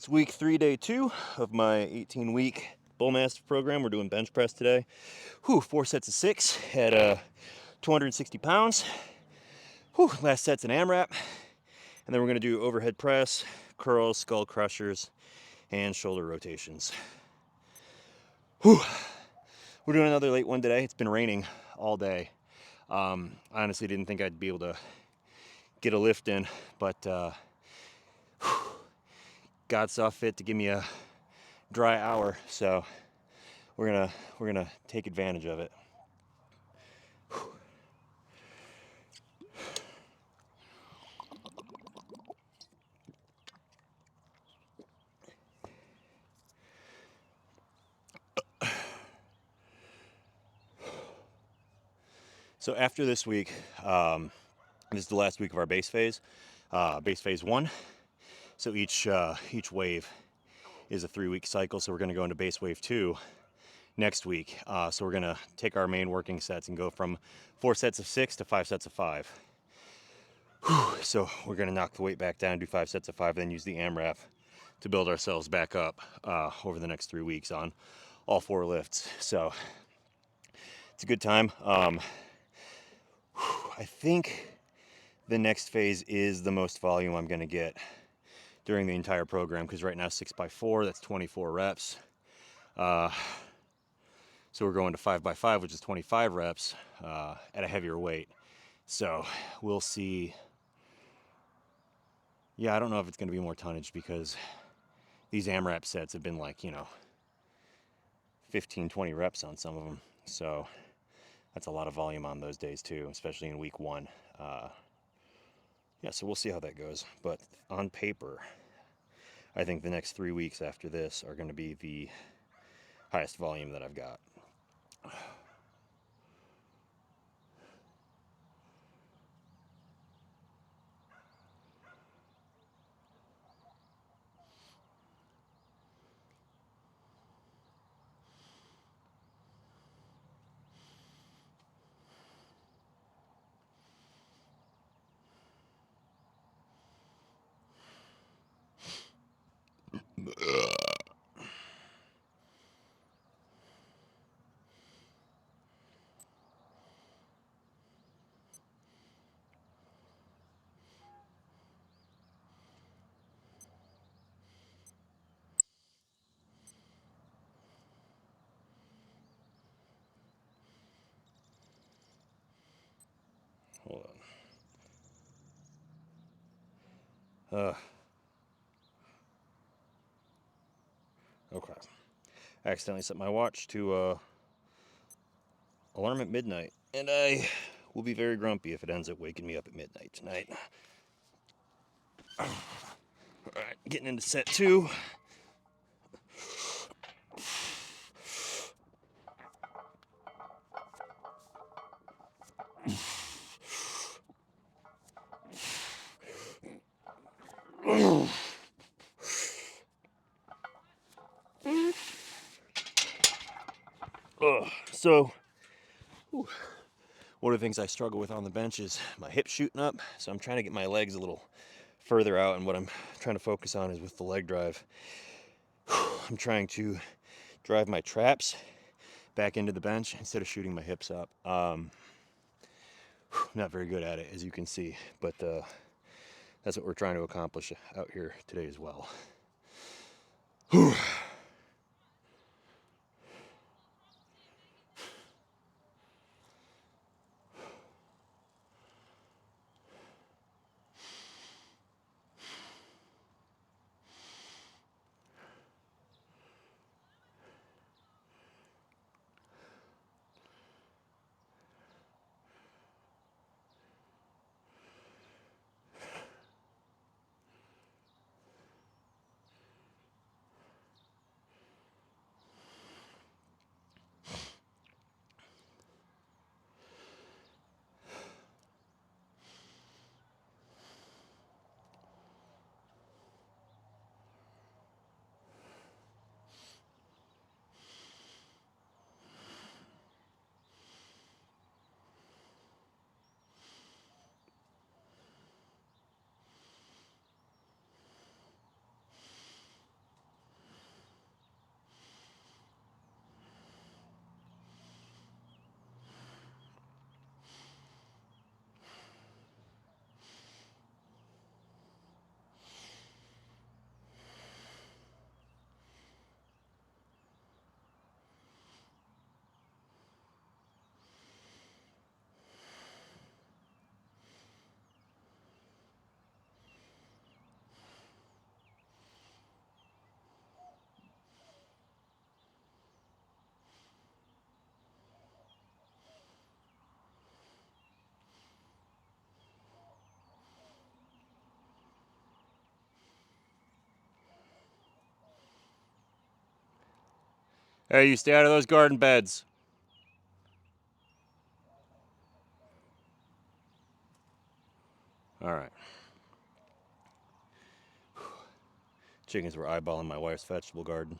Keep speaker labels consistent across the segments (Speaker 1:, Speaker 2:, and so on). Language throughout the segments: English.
Speaker 1: It's week 3, day 2 of my 18-week Bullmastiff program. We're doing bench press today. 4 sets of 6 at 260 pounds. Last set's an AMRAP. And then we're going to do overhead press, curls, skull crushers, and shoulder rotations. We're doing another late one today. It's been raining all day. I honestly didn't think I'd be able to get a lift in, but God saw fit to give me a dry hour, so we're gonna take advantage of it. So after this week, this is the last week of our base phase 1. So each wave is a 3-week cycle. So we're going to go into base wave 2 next week. So we're going to take our main working sets and go from 4 sets of 6 to 5 sets of 5. So we're going to knock the weight back down, do 5 sets of 5, then use the AMRAP to build ourselves back up over the next 3 weeks on all 4 lifts. So it's a good time. I think the next phase is the most volume I'm going to get during the entire program, because right now 6x4, that's 24 reps. So we're going to 5x5, which is 25 reps at a heavier weight. So we'll see. Yeah, I don't know if it's going to be more tonnage, because these AMRAP sets have been like, 15, 20 reps on some of them. So that's a lot of volume on those days too, especially in week 1. Yeah, so we'll see how that goes. But on paper, I think the next 3 weeks after this are going to be the highest volume that I've got. Hold on. Okay. I accidentally set my watch to alarm at midnight, and I will be very grumpy if it ends up waking me up at midnight tonight. All right, getting into set 2. So, one of the things I struggle with on the bench is my hips shooting up, so I'm trying to get my legs a little further out, and what I'm trying to focus on is with the leg drive. I'm trying to drive my traps back into the bench instead of shooting my hips up. Not very good at it, as you can see, but that's what we're trying to accomplish out here today as well. Hey, you stay out of those garden beds. All right. Chickens were eyeballing my wife's vegetable garden.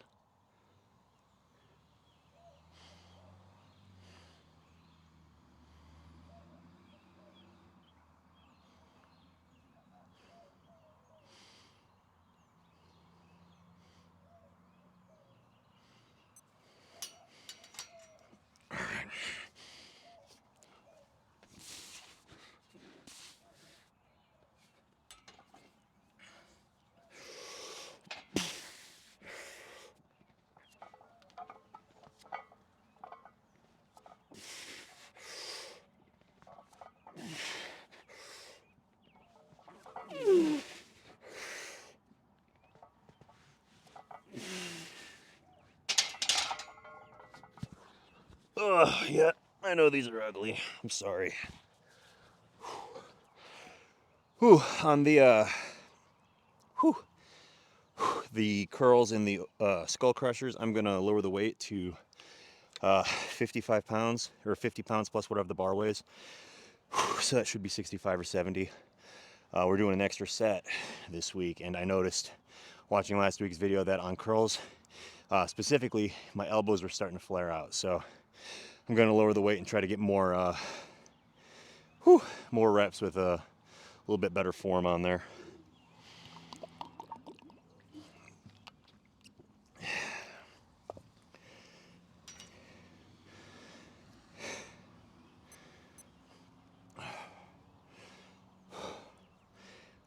Speaker 1: Ugh, yeah, I know these are ugly. I'm sorry. Whew, on the curls in the skull crushers, I'm gonna lower the weight to 55 pounds, or 50 pounds plus whatever the bar weighs. So that should be 65 or 70. We're doing an extra set this week, and I noticed watching last week's video that on curls, specifically, my elbows were starting to flare out. So I'm gonna lower the weight and try to get more reps with a little bit better form on there.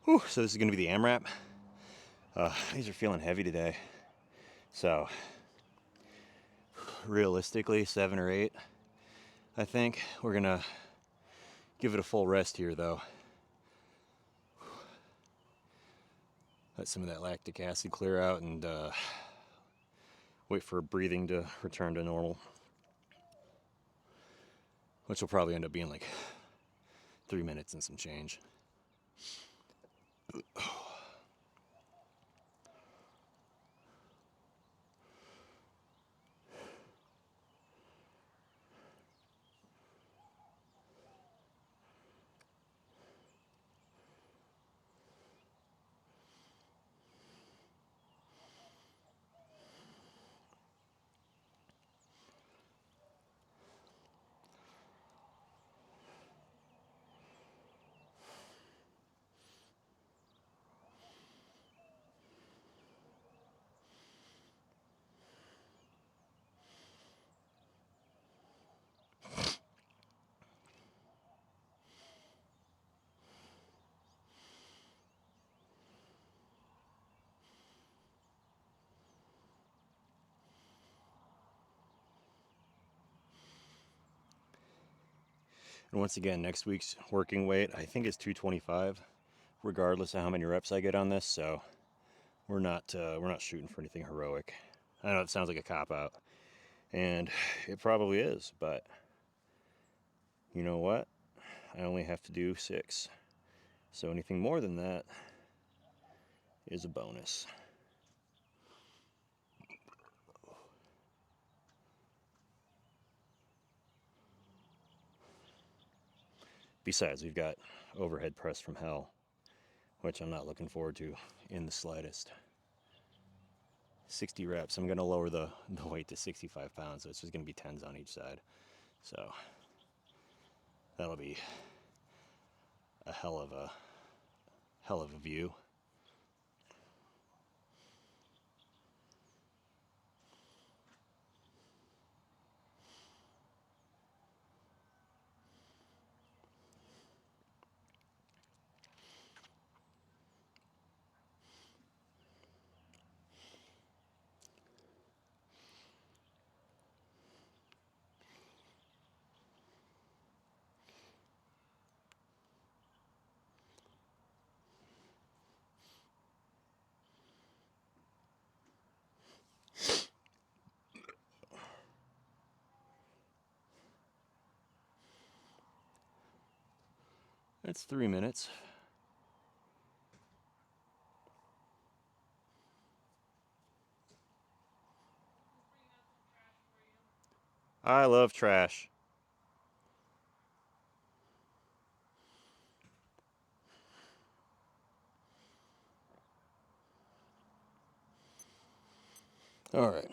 Speaker 1: Whew, so this is gonna be the AMRAP. These are feeling heavy today. So realistically, 7 or 8, I think. We're gonna give it a full rest here though. Let some of that lactic acid clear out and wait for breathing to return to normal. Which will probably end up being like 3 minutes and some change. And once again, next week's working weight, I think is 225, regardless of how many reps I get on this. So we're not shooting for anything heroic. I know it sounds like a cop out, and it probably is, but you know what? I only have to do 6. So anything more than that is a bonus. Besides, we've got overhead press from hell, which I'm not looking forward to in the slightest. 60 reps. I'm going to lower the weight to 65 pounds, so it's just going to be 10s on each side. So that'll be a hell of a view. That's 3 minutes. I love trash. All right,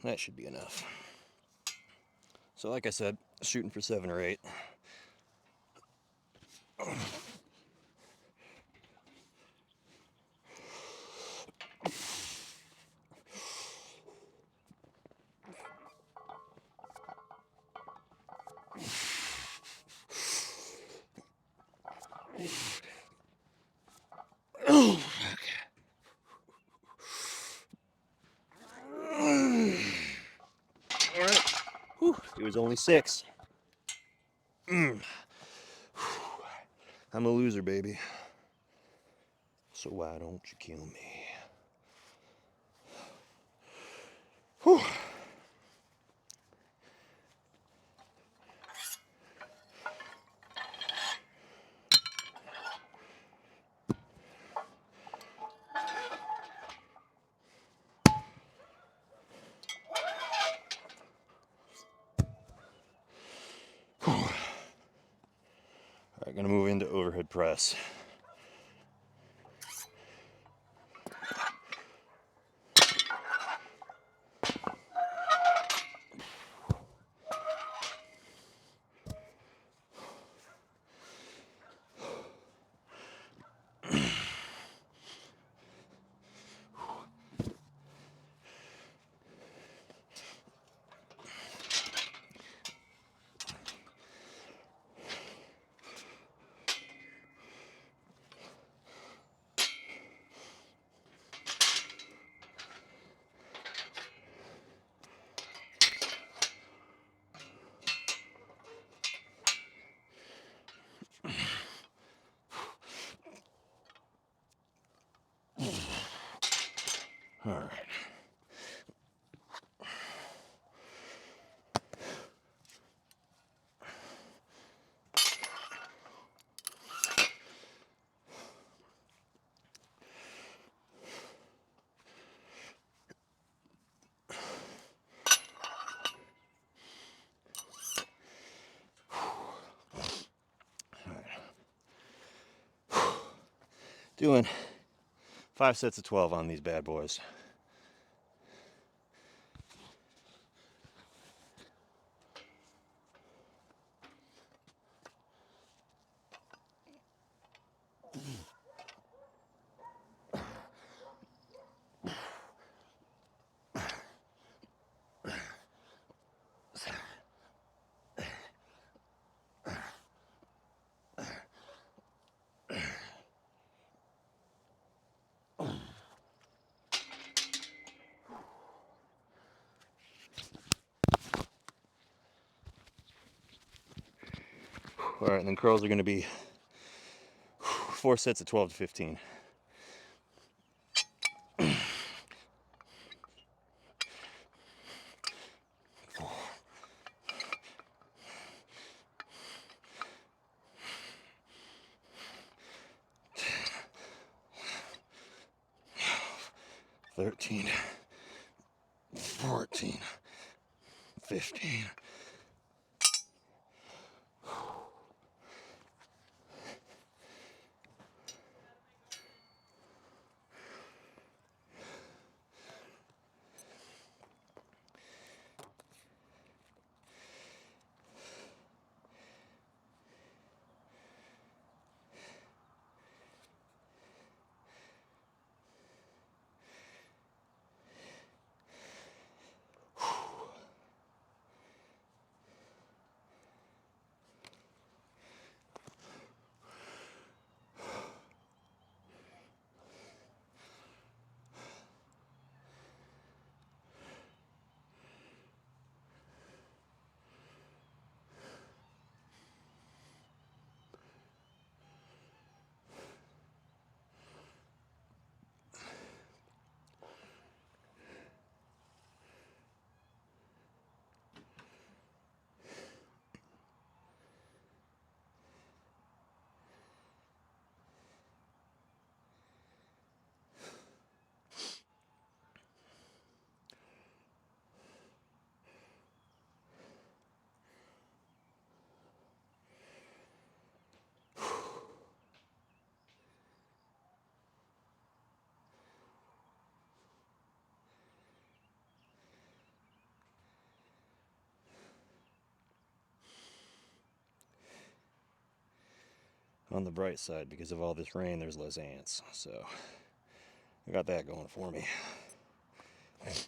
Speaker 1: that should be enough. So like I said, shooting for 7 or 8. All right. Whew, it was only 6. I'm a loser, baby. So why don't you kill me? Whew. All right, gonna move into overhead press. All right. Doing 5 sets of 12 on these bad boys. All right, and then curls are going to be 4 sets of 12 to 15. Thirteen, 14, 15. On the bright side, because of all this rain, there's less ants. So I got that going for me. All right.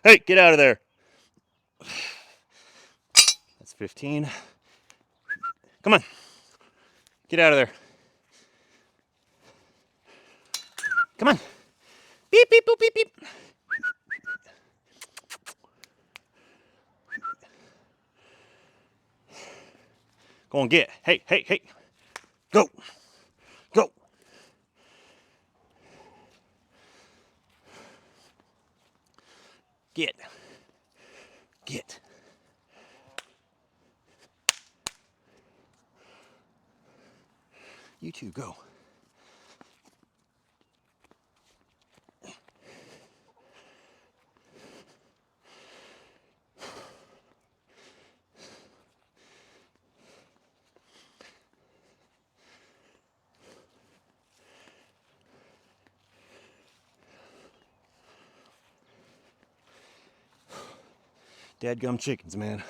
Speaker 1: Hey, get out of there. That's 15. Come on. Get out of there. Come on. Beep, beep, boop, beep, beep. Go and get. Hey, hey, hey. Go. Go. Get. Get. You two, go. Dadgum chickens, man.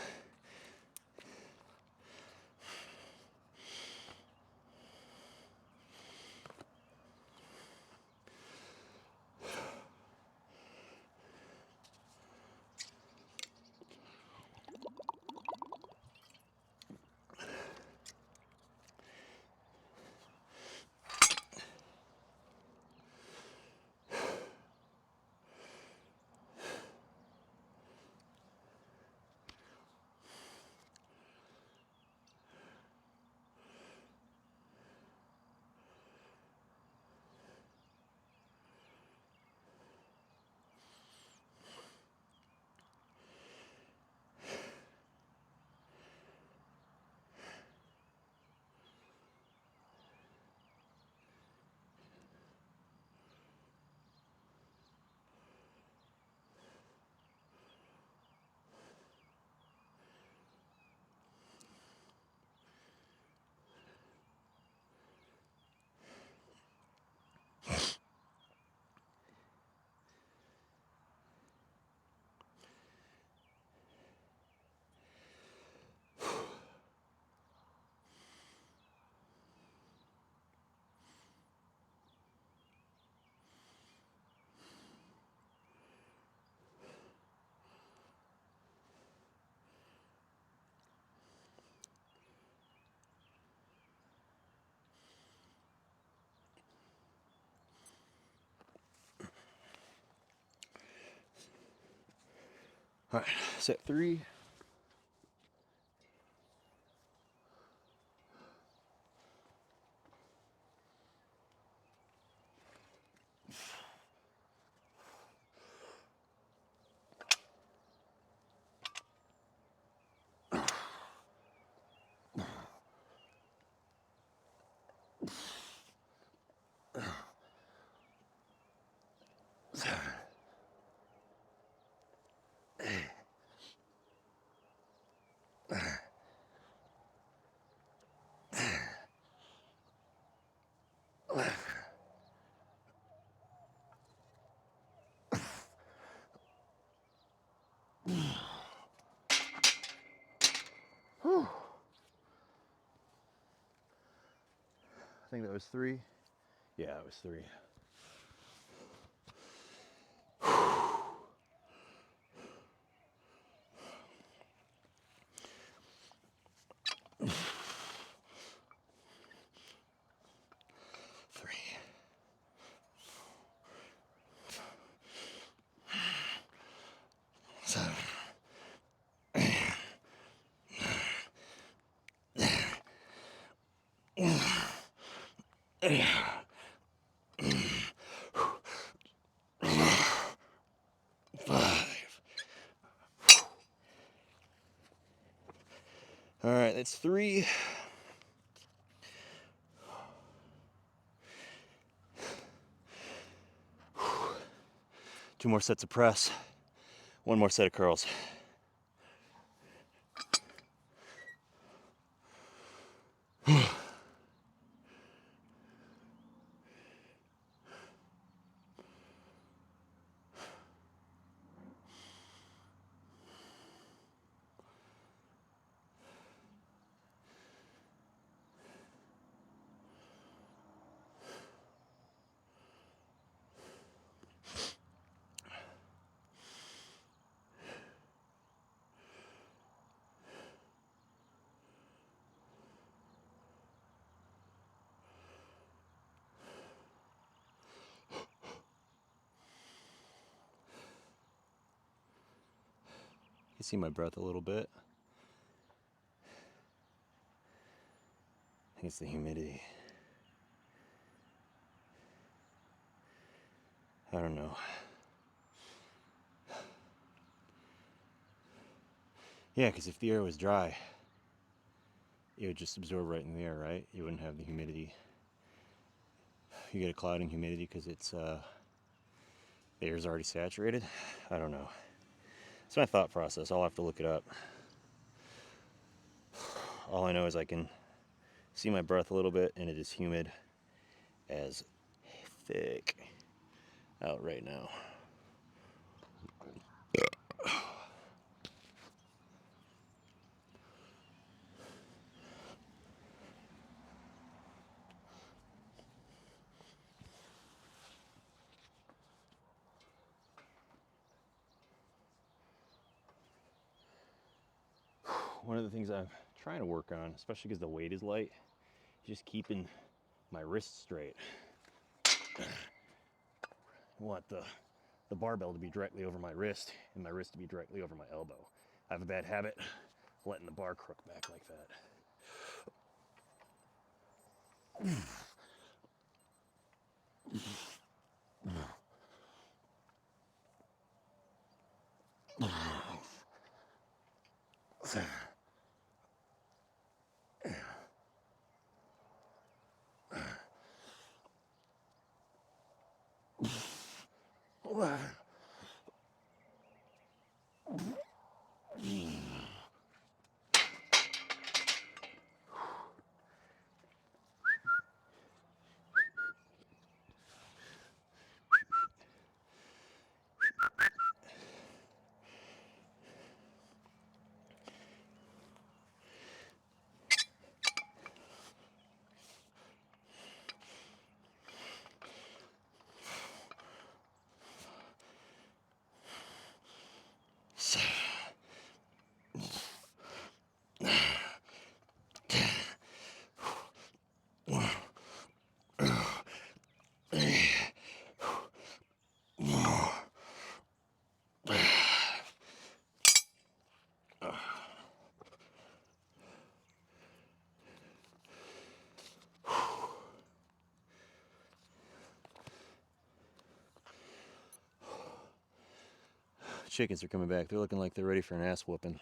Speaker 1: All right, set 3. I think that was 3. Yeah, it was 3. 5. All right, that's 3. 2 more sets of press. 1 more set of curls. You see my breath a little bit. I think it's the humidity. I don't know. Yeah, because if the air was dry, it would just absorb right in the air, right? You wouldn't have the humidity. You get a cloud and humidity because it's the air's already saturated. I don't know. It's my thought process. I'll have to look it up. All I know is I can see my breath a little bit, and it is humid as thick out right now. One of the things I'm trying to work on, especially because the weight is light, is just keeping my wrists straight. I want the barbell to be directly over my wrist and my wrist to be directly over my elbow. I have a bad habit of letting the bar crook back like that. Chickens are coming back. They're looking like they're ready for an ass whooping.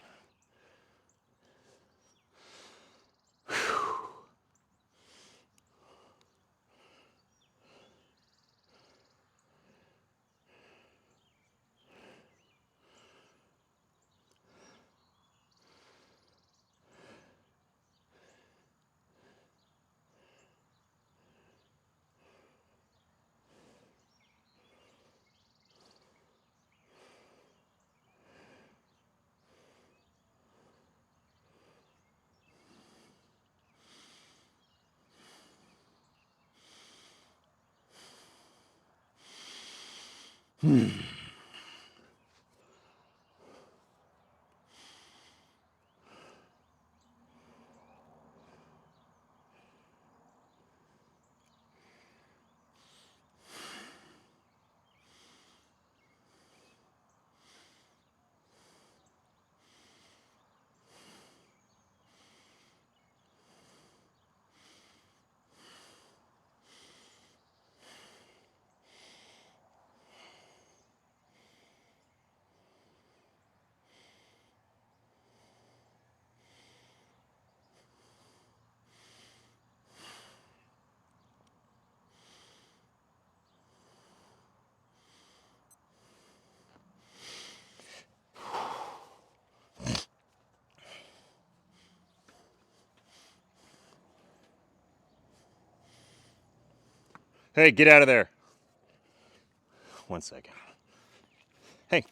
Speaker 1: Hey, get out of there. 1 second. Hey.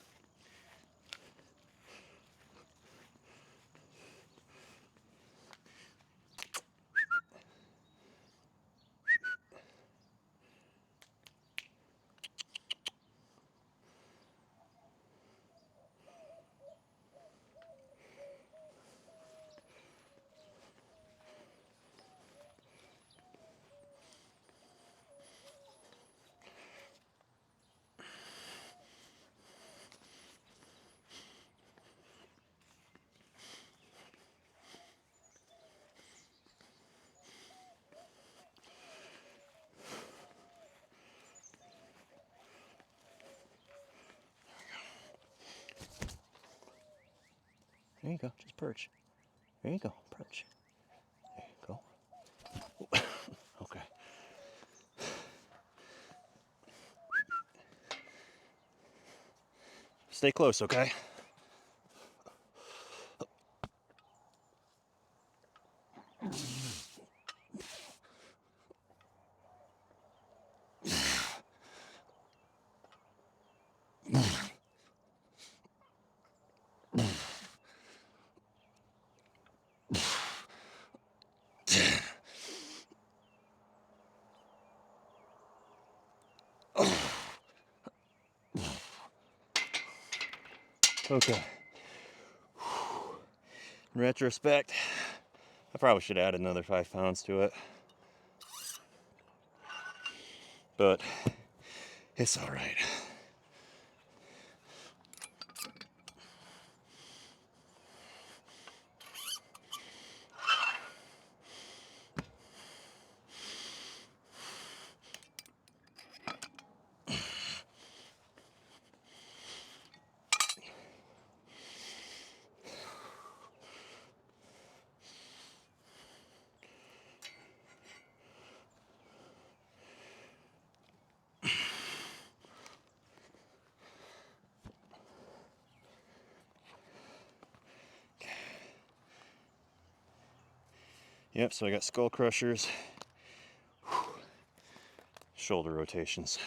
Speaker 1: There you go. Just perch. There you go. Perch. There you go. Okay. Stay close, okay? Okay. In retrospect, I probably should add another 5 pounds to it. But it's all right. Yep, so I got skull crushers, shoulder rotations.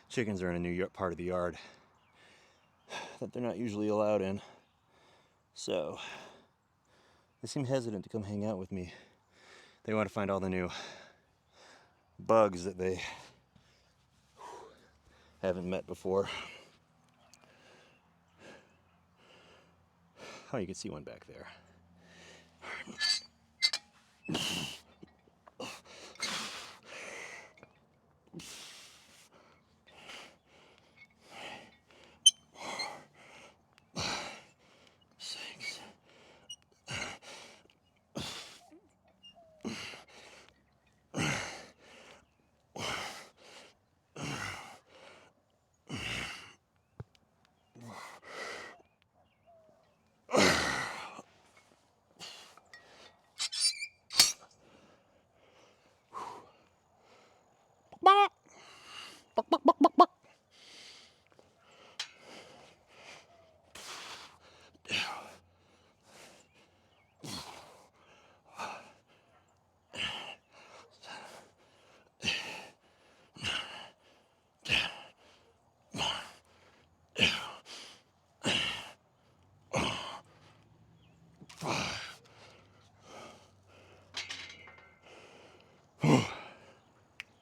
Speaker 1: Chickens are in a new part of the yard that they're not usually allowed in. So they seem hesitant to come hang out with me. They want to find all the new bugs that they haven't met before. Oh, you can see one back there.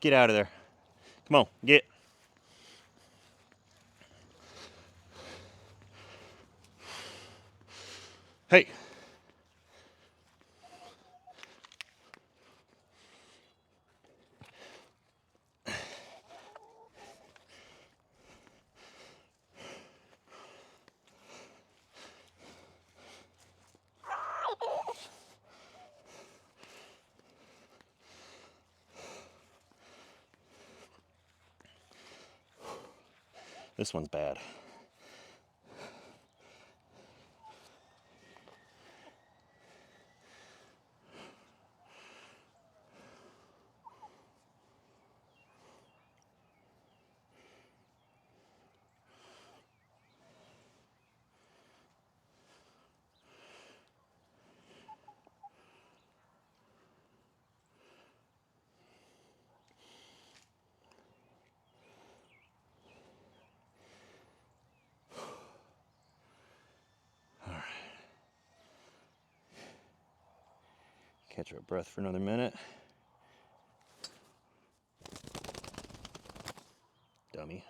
Speaker 1: Get out of there. Come on, get. Hey. This one's bad. Catch our breath for another minute. Dummy.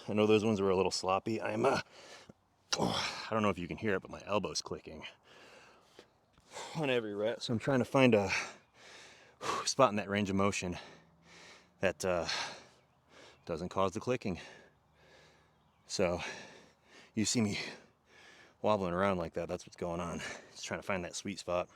Speaker 1: I know those ones were a little sloppy. I don't know if you can hear it, but my elbow's clicking on every rep. So I'm trying to find a spot in that range of motion that doesn't cause the clicking. So you see me wobbling around like that, that's what's going on. Just trying to find that sweet spot.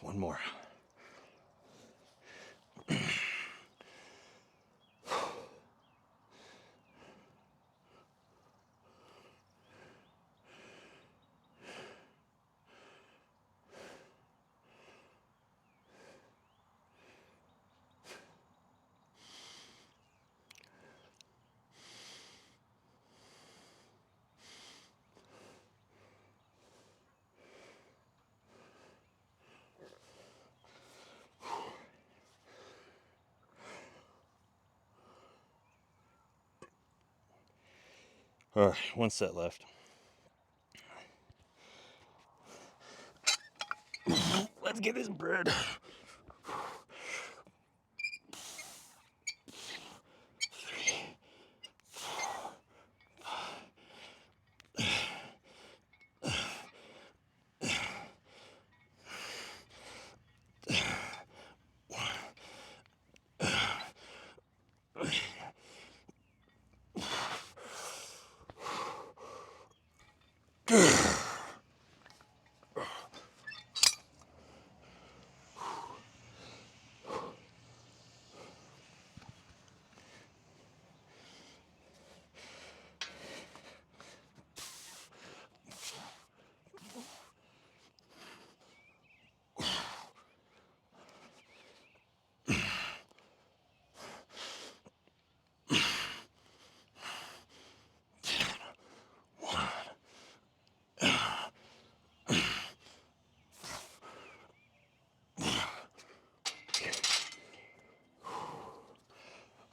Speaker 1: One more. All right, one set left. Let's get this bread.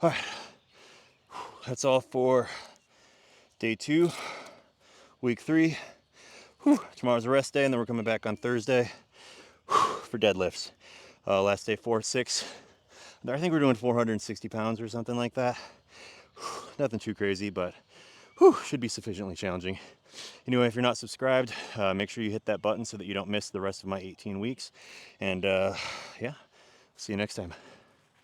Speaker 1: All right, that's all for day 2, week 3. Tomorrow's a rest day, and then we're coming back on Thursday for deadlifts. Last day 4, 6. I think we're doing 460 pounds or something like that. Nothing too crazy, but should be sufficiently challenging. Anyway, if you're not subscribed, make sure you hit that button so that you don't miss the rest of my 18 weeks. And yeah, see you next time.